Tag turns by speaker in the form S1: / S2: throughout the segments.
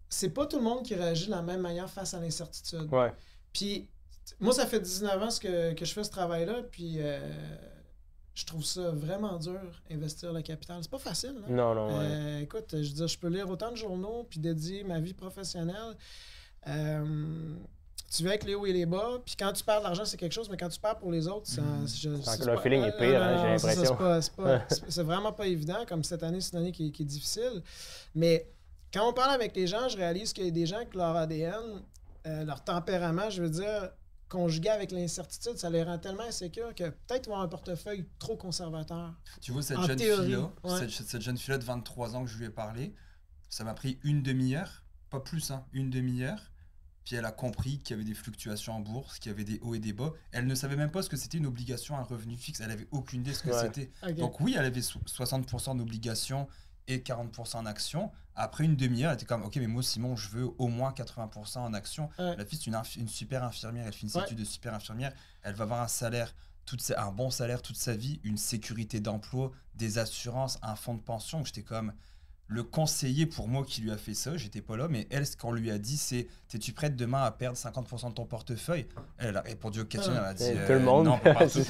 S1: c'est pas tout le monde qui réagit de la même manière face à l'incertitude.
S2: Ouais.
S1: Puis, moi, ça fait 19 ans que je fais ce travail-là, puis je trouve ça vraiment dur, investir le capital. C'est pas facile. Hein?
S2: Non. Ouais.
S1: Écoute, je veux dire, je peux lire autant de journaux, puis dédier ma vie professionnelle. Tu vis avec les hauts et les bas, puis quand tu perds de l'argent, c'est quelque chose, mais quand tu perds pour les autres,
S2: le feeling est pire, j'ai l'impression.
S1: C'est vraiment pas évident, comme cette année, c'est une année qui est difficile. Mais quand on parle avec les gens, je réalise qu'il y a des gens que leur ADN, leur tempérament, je veux dire, conjugué avec l'incertitude, ça les rend tellement insécures que peut-être ils vont avoir un portefeuille trop conservateur.
S3: Tu vois, cette jeune fille-là de 23 ans que je lui ai parlé, ça m'a pris une demi-heure, pas plus, hein, une demi-heure. Puis elle a compris qu'il y avait des fluctuations en bourse, qu'il y avait des hauts et des bas. Elle ne savait même pas ce que c'était une obligation, un revenu fixe. Elle avait aucune idée de ce que c'était. Okay. Donc oui, elle avait 60% d'obligations et 40% en actions. Après une demi-heure, elle était comme, ok, mais moi, Simon, je veux au moins 80% en actions. La fille, c'est une super infirmière. Elle fait une étude de super infirmière. Elle va avoir un salaire, un bon salaire toute sa vie, une sécurité d'emploi, des assurances, un fonds de pension. J'étais comme... Le conseiller pour moi qui lui a fait ça, j'étais pas là, mais elle, ce qu'on lui a dit, c'est « T'es-tu prête demain à perdre 50% de ton portefeuille ?» Elle a répondu aux questions, elle a dit
S2: tout le monde.
S3: Non, pas partout.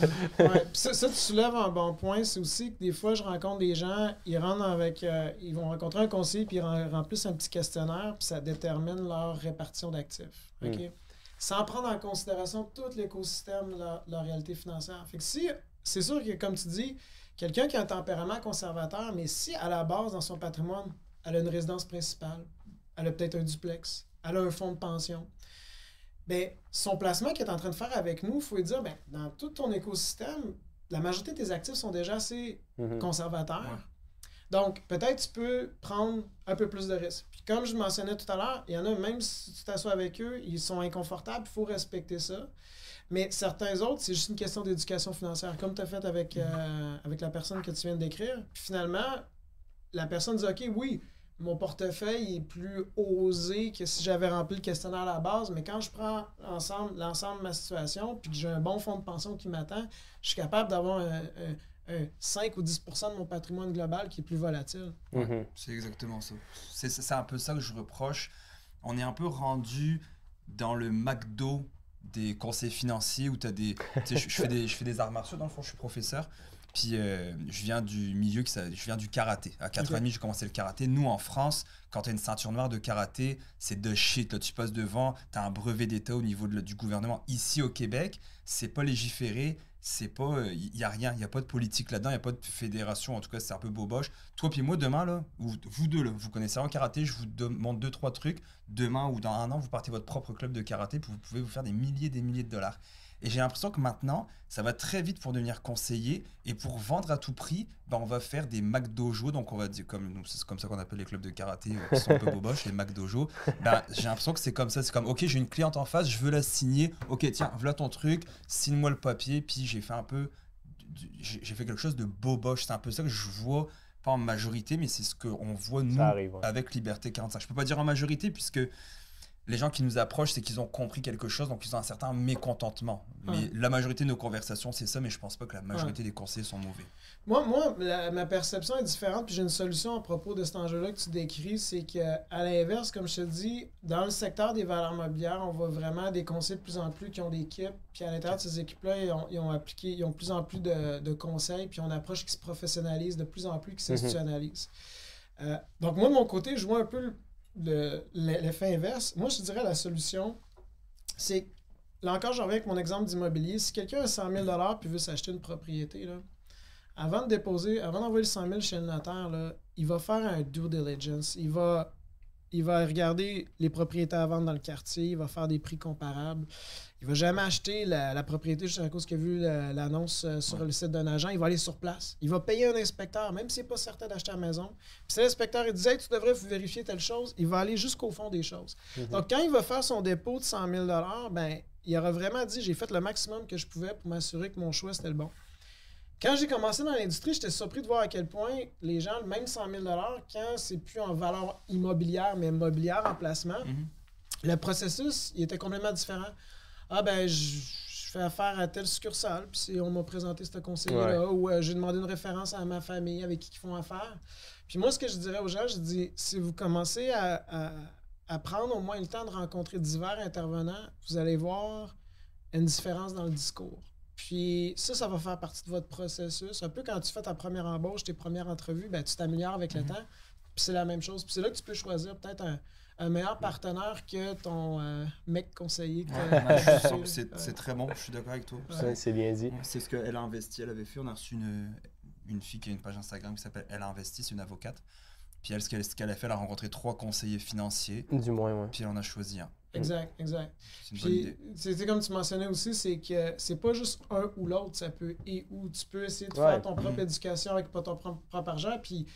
S1: Ça, tu soulèves un bon point. C'est aussi que des fois, je rencontre des gens, ils vont rencontrer un conseiller, puis ils remplissent un petit questionnaire, puis ça détermine leur répartition d'actifs. Okay? Sans prendre en considération tout l'écosystème de leur réalité financière. Fait que si, c'est sûr que, comme tu dis, quelqu'un qui a un tempérament conservateur, mais si à la base, dans son patrimoine, elle a une résidence principale, elle a peut-être un duplex, elle a un fonds de pension, bien, son placement qu'il est en train de faire avec nous, il faut lui dire, bien, dans tout ton écosystème, la majorité de tes actifs sont déjà assez conservateurs. Ouais. Donc, peut-être tu peux prendre un peu plus de risques. Puis comme je mentionnais tout à l'heure, il y en a, même si tu t'assois avec eux, ils sont inconfortables, il faut respecter ça. Mais certains autres, c'est juste une question d'éducation financière, comme tu as fait avec la personne que tu viens de décrire. Puis finalement, la personne dit « OK, oui, mon portefeuille est plus osé que si j'avais rempli le questionnaire à la base, mais quand je prends l'ensemble de ma situation, puis que j'ai un bon fonds de pension qui m'attend, je suis capable d'avoir un 5 ou 10% de mon patrimoine global qui est plus volatile. »
S3: C'est exactement ça. C'est un peu ça que je reproche. On est un peu rendu dans le McDo des conseils financiers où tu as des... je fais des arts martiaux, dans le fond, je suis professeur. Puis je viens du milieu, je viens du karaté. À 4 ans et demi, j'ai commencé le karaté. Nous, en France, quand tu as une ceinture noire de karaté, c'est de shit. Là, tu passes devant, tu as un brevet d'État au niveau du gouvernement. Ici, au Québec, c'est pas légiféré. C'est pas... Il n'y a rien. Il n'y a pas de politique là-dedans. Il n'y a pas de fédération. En tout cas, c'est un peu boboche. Toi puis moi, demain, là, vous deux, là, vous connaissez en karaté. Je vous demande 2-3 trucs. Demain ou dans 1 an, vous partez votre propre club de karaté. Puis vous pouvez vous faire des milliers de dollars. Et j'ai l'impression que maintenant, ça va très vite pour devenir conseiller. Et pour vendre à tout prix, ben on va faire des McDojo. Donc, on va dire, c'est comme ça qu'on appelle les clubs de karaté qui sont un peu boboches, les McDojo. Ben, j'ai l'impression que c'est comme ça. C'est comme, OK, j'ai une cliente en face, je veux la signer. OK, tiens, voilà ton truc, signe-moi le papier. Puis j'ai fait quelque chose de boboche. C'est un peu ça que je vois, pas en majorité, mais c'est ce qu'on voit, nous, avec Liberté 45. Je peux pas dire en majorité, puisque... Les gens qui nous approchent, c'est qu'ils ont compris quelque chose, donc ils ont un certain mécontentement. Mais la majorité de nos conversations, c'est ça, mais je pense pas que la majorité des conseillers sont mauvais.
S1: Moi ma perception est différente, puis j'ai une solution à propos de cet enjeu-là que tu décris, c'est qu'à l'inverse, comme je te dis, dans le secteur des valeurs mobilières, on voit vraiment des conseillers de plus en plus qui ont des équipes, puis à l'intérieur de ces équipes-là, ils ont de plus en plus de conseils, puis on approche qui se professionnalise de plus en plus, qui s'institutionnalise. Donc moi, de mon côté, je vois un peu l'effet inverse. Moi, je dirais la solution, c'est, là encore, j'en reviens avec mon exemple d'immobilier. Si quelqu'un a 100 000 $ puis veut s'acheter une propriété, là, avant d'envoyer le 100 000 chez le notaire, là, il va faire un due diligence. Il va regarder les propriétés à vendre dans le quartier, il va faire des prix comparables. Il ne va jamais acheter la propriété juste à cause qu'il a vu l'annonce sur le site d'un agent. Il va aller sur place. Il va payer un inspecteur, même s'il n'est pas certain d'acheter la maison. Puis si l'inspecteur dit hey, « tu devrais vérifier telle chose », il va aller jusqu'au fond des choses. Donc, quand il va faire son dépôt de 100 000 $, ben, il aura vraiment dit « j'ai fait le maximum que je pouvais pour m'assurer que mon choix, c'était le bon ». Quand j'ai commencé dans l'industrie, j'étais surpris de voir à quel point les gens, même 100 000 $, quand c'est plus en valeur immobilière, mais mobilière en placement, le processus, il était complètement différent. Ah ben, je fais affaire à telle succursale, puis on m'a présenté ce conseiller-là, ou j'ai demandé une référence à ma famille avec qui ils font affaire. Puis moi, ce que je dirais aux gens, je dis, si vous commencez à prendre au moins le temps de rencontrer divers intervenants, vous allez voir une différence dans le discours. Puis ça va faire partie de votre processus. Un peu quand tu fais ta première embauche, tes premières entrevues, ben, tu t'améliores avec le temps. Puis c'est la même chose. Puis c'est là que tu peux choisir peut-être un meilleur partenaire que ton mec conseiller.
S3: C'est très bon, je suis d'accord avec toi.
S2: C'est bien dit.
S3: C'est ce qu'elle a investi. Elle avait fait, on a reçu une fille qui a une page Instagram qui s'appelle Elle a investi, c'est une avocate. Puis elle, ce qu'elle a fait, elle a rencontré 3 conseillers financiers.
S2: Du moins, oui.
S3: Puis elle en a choisi un.
S1: Exact.
S3: C'est une bonne idée.
S1: C'est comme tu mentionnais aussi, c'est que c'est pas juste un ou l'autre, ça peut et ou. Tu peux essayer de faire ton propre éducation avec pas ton propre argent, puis